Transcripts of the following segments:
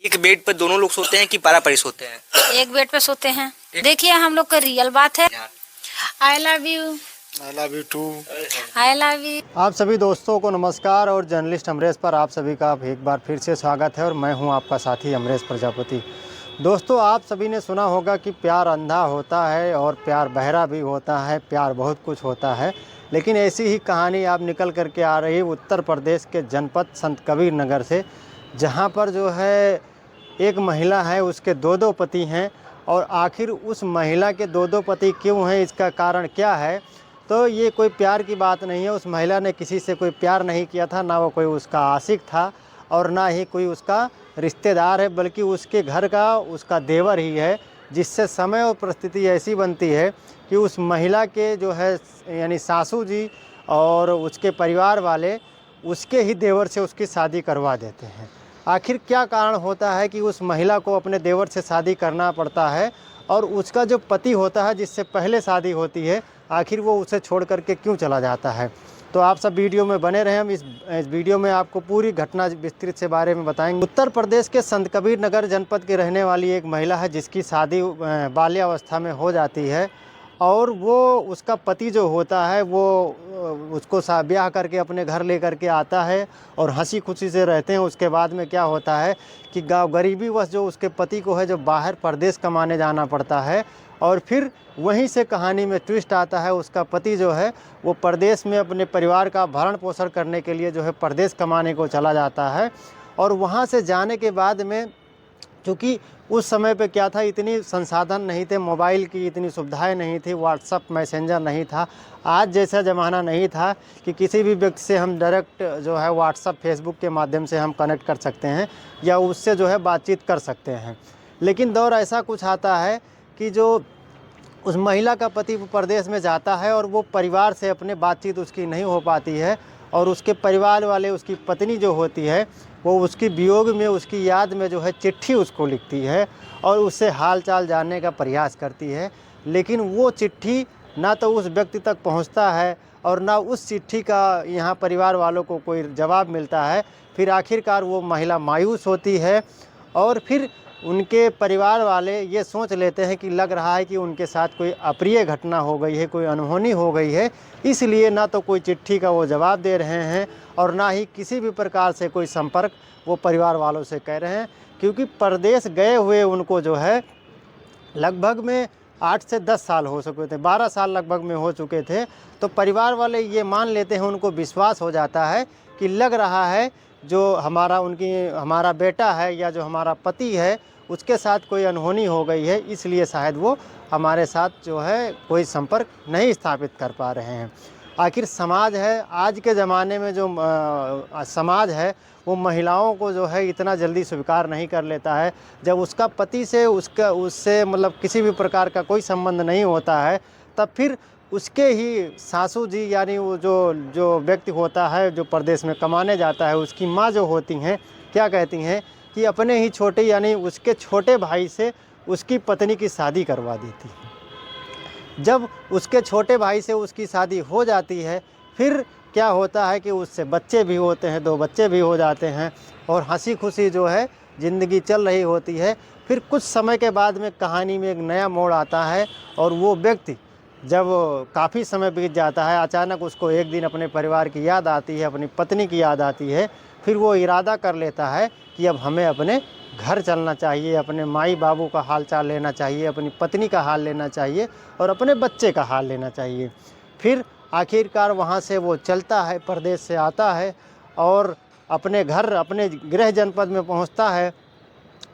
एक बेड पर दोनों लोग सोते हैं कि पारा-पारी सोते हैं? एक बेड पे सोते हैं। देखिए हम लोग का रियल बात है। I love you. I love you too. I love you. आप सभी दोस्तों को नमस्कार और जर्नलिस्ट अमरेश पर आप सभी का एक बार फिर से स्वागत है और मैं हूं आपका साथी अमरेश प्रजापति। दोस्तों, आप सभी ने सुना होगा कि प्यार अंधा होता है और प्यार बहरा भी होता है, प्यार बहुत कुछ होता है। लेकिन ऐसी ही कहानी आप निकल करके आ रही उत्तर प्रदेश के जनपद संत कबीर नगर से, जहां पर जो है एक महिला है, उसके दो पति हैं। और आखिर उस महिला के दो पति क्यों हैं, इसका कारण क्या है? तो ये कोई प्यार की बात नहीं है। उस महिला ने किसी से कोई प्यार नहीं किया था, ना वो कोई उसका आशिक था और ना ही कोई उसका रिश्तेदार है, बल्कि उसके घर का उसका देवर ही है। जिससे समय और परिस्थिति ऐसी बनती है कि उस महिला के जो है यानी सासू जी और उसके परिवार वाले उसके ही देवर से उसकी शादी करवा देते हैं। आखिर क्या कारण होता है कि उस महिला को अपने देवर से शादी करना पड़ता है, और उसका जो पति होता है जिससे पहले शादी होती है, आखिर वो उसे छोड़ करके क्यों चला जाता है? तो आप सब वीडियो में बने रहें। हम इस वीडियो में आपको पूरी घटना विस्तृत से बारे में बताएंगे। उत्तर प्रदेश के संत कबीर नगर जनपद की रहने वाली एक महिला है, जिसकी शादी बाल्यावस्था में हो जाती है, और वो उसका पति जो होता है वो उसको ब्याह करके अपने घर ले करके आता है और हंसी खुशी से रहते हैं। उसके बाद में क्या होता है कि गरीबीवश जो उसके पति को है, जो बाहर परदेश कमाने जाना पड़ता है, और फिर वहीं से कहानी में ट्विस्ट आता है। उसका पति जो है वो परदेश में अपने परिवार का भरण पोषण करने के लिए जो है परदेश कमाने को चला जाता है। और वहाँ से जाने के बाद में, क्योंकि उस समय पे क्या था, इतनी संसाधन नहीं थे, मोबाइल की इतनी सुविधाएं नहीं थी, व्हाट्सअप मैसेंजर नहीं था, आज जैसा ज़माना नहीं था कि किसी भी व्यक्ति से हम डायरेक्ट जो है व्हाट्सअप फेसबुक के माध्यम से हम कनेक्ट कर सकते हैं या उससे जो है बातचीत कर सकते हैं। लेकिन दौर ऐसा कुछ आता है कि जो उस महिला का पति परदेश में जाता है और वो परिवार से अपने बातचीत उसकी नहीं हो पाती है, और उसके परिवार वाले उसकी पत्नी जो होती है वो उसकी वियोग में, उसकी याद में जो है चिट्ठी उसको लिखती है और उससे हाल चाल जानने का प्रयास करती है। लेकिन वो चिट्ठी ना तो उस व्यक्ति तक पहुंचता है और ना उस चिट्ठी का यहाँ परिवार वालों को कोई जवाब मिलता है। फिर आखिरकार वो महिला मायूस होती है और फिर उनके परिवार वाले ये सोच लेते हैं कि लग रहा है कि उनके साथ कोई अप्रिय घटना हो गई है, कोई अनहोनी हो गई है, इसलिए ना तो कोई चिट्ठी का वो जवाब दे रहे हैं और ना ही किसी भी प्रकार से कोई संपर्क वो परिवार वालों से कर रहे हैं। क्योंकि परदेश गए हुए उनको जो है लगभग में 8 से 10 साल हो चुके थे, 12 साल लगभग में हो चुके थे। तो परिवार वाले ये मान लेते हैं, उनको विश्वास हो जाता है कि लग रहा है जो हमारा बेटा है या जो हमारा पति है उसके साथ कोई अनहोनी हो गई है, इसलिए शायद वो हमारे साथ जो है कोई संपर्क नहीं स्थापित कर पा रहे हैं। आखिर समाज है, आज के ज़माने में जो समाज है वो महिलाओं को जो है इतना जल्दी स्वीकार नहीं कर लेता है। जब उसका पति से उससे मतलब किसी भी प्रकार का कोई संबंध नहीं होता है, तब फिर उसके ही सासू जी यानी वो जो व्यक्ति होता है जो परदेश में कमाने जाता है, उसकी माँ जो होती हैं, क्या कहती हैं कि अपने ही छोटे यानी उसके छोटे भाई से उसकी पत्नी की शादी करवा देती है। जब उसके छोटे भाई से उसकी शादी हो जाती है, फिर क्या होता है कि उससे बच्चे भी होते हैं, 2 बच्चे भी हो जाते हैं और हंसी खुशी जो है ज़िंदगी चल रही होती है। फिर कुछ समय के बाद में कहानी में एक नया मोड़ आता है और वो व्यक्ति जब काफ़ी समय बीत जाता है, अचानक उसको एक दिन अपने परिवार की याद आती है, अपनी पत्नी की याद आती है। फिर वो इरादा कर लेता है कि अब हमें अपने घर चलना चाहिए, अपने माई बाबू का हाल चाल लेना चाहिए, अपनी पत्नी का हाल लेना चाहिए और अपने बच्चे का हाल लेना चाहिए। फिर आखिरकार वहाँ से वो चलता है, परदेश से आता है और अपने घर, अपने गृह जनपद में पहुँचता है।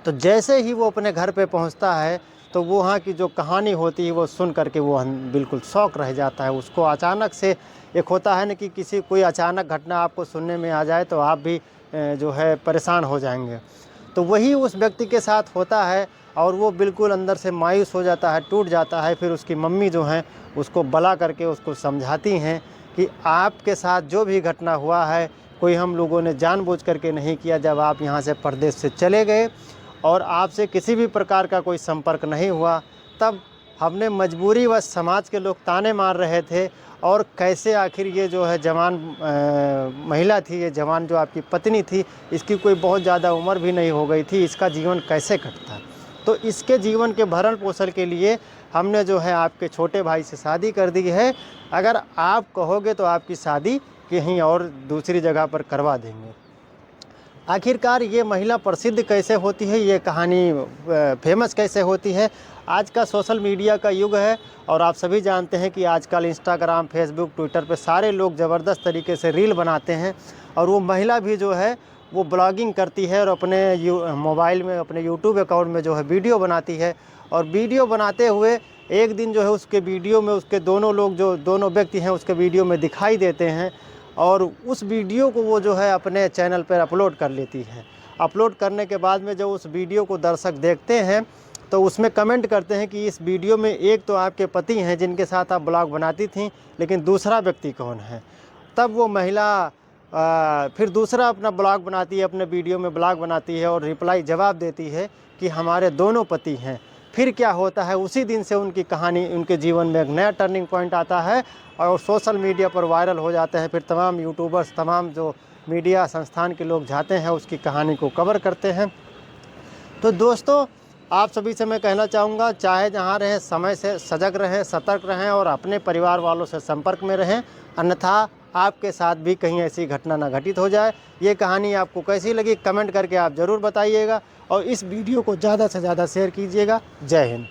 तो जैसे ही वो अपने घर पे पहुँचता है तो वहाँ की जो कहानी होती है वो सुन करके वो बिल्कुल शॉक रह जाता है। उसको अचानक से एक होता है ना कि कोई अचानक घटना आपको सुनने में आ जाए तो आप भी जो है परेशान हो जाएंगे। तो वही उस व्यक्ति के साथ होता है और वो बिल्कुल अंदर से मायूस हो जाता है, टूट जाता है। फिर उसकी मम्मी जो हैं उसको बुला करके उसको समझाती हैं कि आपके साथ जो भी घटना हुआ है कोई हम लोगों ने जानबूझ करके नहीं किया। जब आप यहाँ से परदेश से चले गए और आपसे किसी भी प्रकार का कोई संपर्क नहीं हुआ, तब हमने मजबूरी व समाज के लोग ताने मार रहे थे और कैसे आखिर ये जो है जवान महिला थी, ये जवान जो आपकी पत्नी थी, इसकी कोई बहुत ज़्यादा उम्र भी नहीं हो गई थी, इसका जीवन कैसे कटता। तो इसके जीवन के भरण पोषण के लिए हमने जो है आपके छोटे भाई से शादी कर दी है। अगर आप कहोगे तो आपकी शादी कहीं और दूसरी जगह पर करवा देंगे। आखिरकार ये महिला प्रसिद्ध कैसे होती है, ये कहानी फेमस कैसे होती है। आज का सोशल मीडिया का युग है और आप सभी जानते हैं कि आजकल इंस्टाग्राम, फेसबुक, ट्विटर पे सारे लोग ज़बरदस्त तरीके से रील बनाते हैं और वो महिला भी जो है वो ब्लॉगिंग करती है और अपने मोबाइल में, अपने यूट्यूब अकाउंट में जो है वीडियो बनाती है। और वीडियो बनाते हुए एक दिन जो है उसके वीडियो में उसके दोनों लोग, जो दोनों व्यक्ति हैं, उसके वीडियो में दिखाई देते हैं और उस वीडियो को वो जो है अपने चैनल पर अपलोड कर लेती है। अपलोड करने के बाद में जब उस वीडियो को दर्शक देखते हैं तो उसमें कमेंट करते हैं कि इस वीडियो में एक तो आपके पति हैं जिनके साथ आप ब्लॉग बनाती थीं, लेकिन दूसरा व्यक्ति कौन है। तब वो महिला फिर दूसरा अपना ब्लॉग बनाती है, अपने वीडियो में ब्लॉग बनाती है और रिप्लाई जवाब देती है कि हमारे दोनों पति हैं। फिर क्या होता है, उसी दिन से उनकी कहानी, उनके जीवन में एक नया टर्निंग पॉइंट आता है और सोशल मीडिया पर वायरल हो जाते हैं। फिर तमाम यूट्यूबर्स, तमाम जो मीडिया संस्थान के लोग जाते हैं उसकी कहानी को कवर करते हैं। तो दोस्तों, आप सभी से मैं कहना चाहूँगा, चाहे जहाँ रहें समय से सजग रहें, सतर्क रहें और अपने परिवार वालों से संपर्क में रहें, अन्यथा आपके साथ भी कहीं ऐसी घटना ना घटित हो जाए। ये कहानी आपको कैसी लगी कमेंट करके आप ज़रूर बताइएगा और इस वीडियो को ज़्यादा से ज़्यादा शेयर कीजिएगा। जय हिंद।